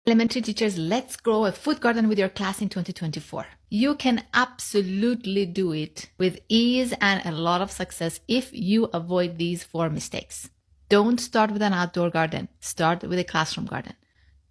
Elementary teachers, let's grow a food garden with your class in 2024. You can absolutely do it with ease and a lot of success if you avoid these 4 mistakes. Don't start with an outdoor garden. Start with a classroom garden.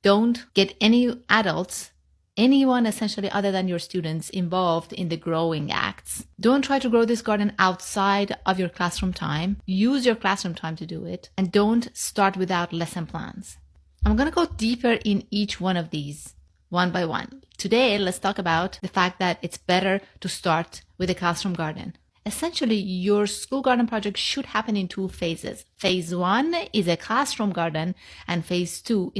Don't get any adults, anyone essentially other than your students, involved in the growing acts. Don't try to grow this garden outside of your classroom time. Use your classroom time to do it. And don't start without lesson plans. I'm going to go deeper in each one of these one by one. Today, let's talk about the fact that it's better to start with a classroom garden. Essentially, your school garden project should happen in 2 phases. Phase 1 is a classroom garden and phase 2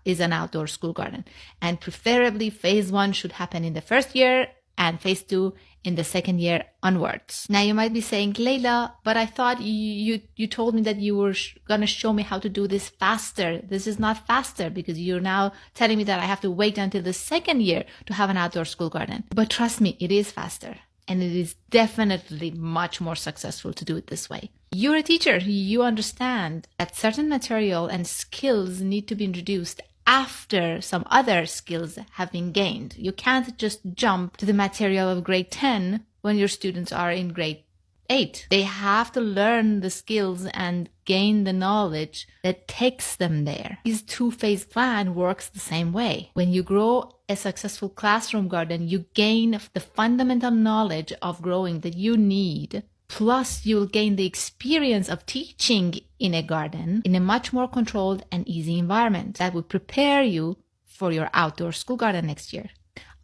is an outdoor school garden. And preferably, phase 1 should happen in the first year and phase 2 in the second year onwards. Now you might be saying, Layla, but I thought you told me that you were going to show me how to do this faster. This is not faster because you're now telling me that I have to wait until the second year to have an outdoor school garden. But trust me, it is faster. And it is definitely much more successful to do it this way. You're a teacher. You understand that certain material and skills need to be introduced after some other skills have been gained. You can't just jump to the material of grade 10 when your students are in grade 8. They have to learn the skills and gain the knowledge that takes them there. This 2-phase plan works the same way. When you grow a successful classroom garden, you gain the fundamental knowledge of growing that you need. Plus, you'll gain the experience of teaching in a garden in a much more controlled and easy environment that will prepare you for your outdoor school garden next year.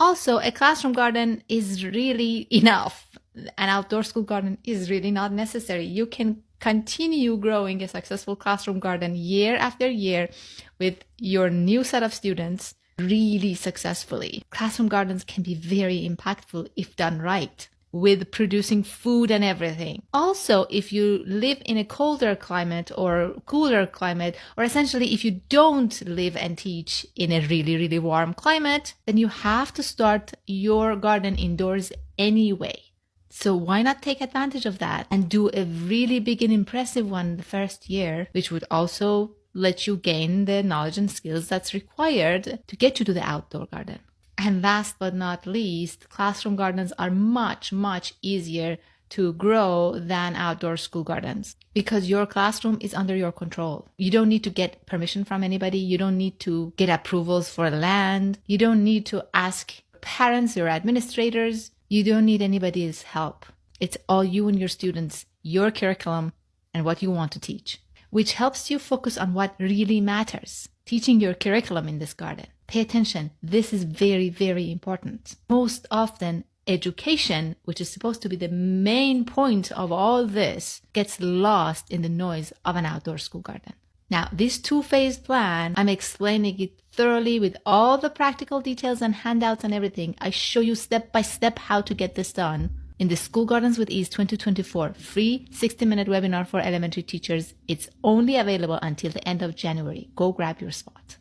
Also, a classroom garden is really enough. An outdoor school garden is really not necessary. You can continue growing a successful classroom garden year after year with your new set of students really successfully. Classroom gardens can be very impactful if done right, with producing food and everything. Also, if you live in a colder climate or cooler climate, or essentially if you don't live and teach in a really, really warm climate, then you have to start your garden indoors anyway. So why not take advantage of that and do a really big and impressive one the first year, which would also let you gain the knowledge and skills that's required to get you to the outdoor garden. And last but not least, classroom gardens are much, much easier to grow than outdoor school gardens because your classroom is under your control. You don't need to get permission from anybody. You don't need to get approvals for land. You don't need to ask parents or administrators. You don't need anybody's help. It's all you and your students, your curriculum, and what you want to teach, which helps you focus on what really matters, teaching your curriculum in this garden. Pay attention. This is very, very important. Most often, education, which is supposed to be the main point of all this, gets lost in the noise of an outdoor school garden. Now, this 2-phase plan, I'm explaining it thoroughly with all the practical details and handouts and everything. I show you step by step how to get this done in the School Gardens with Ease 2024 free 60-minute webinar for elementary teachers. It's only available until the end of January. Go grab your spot.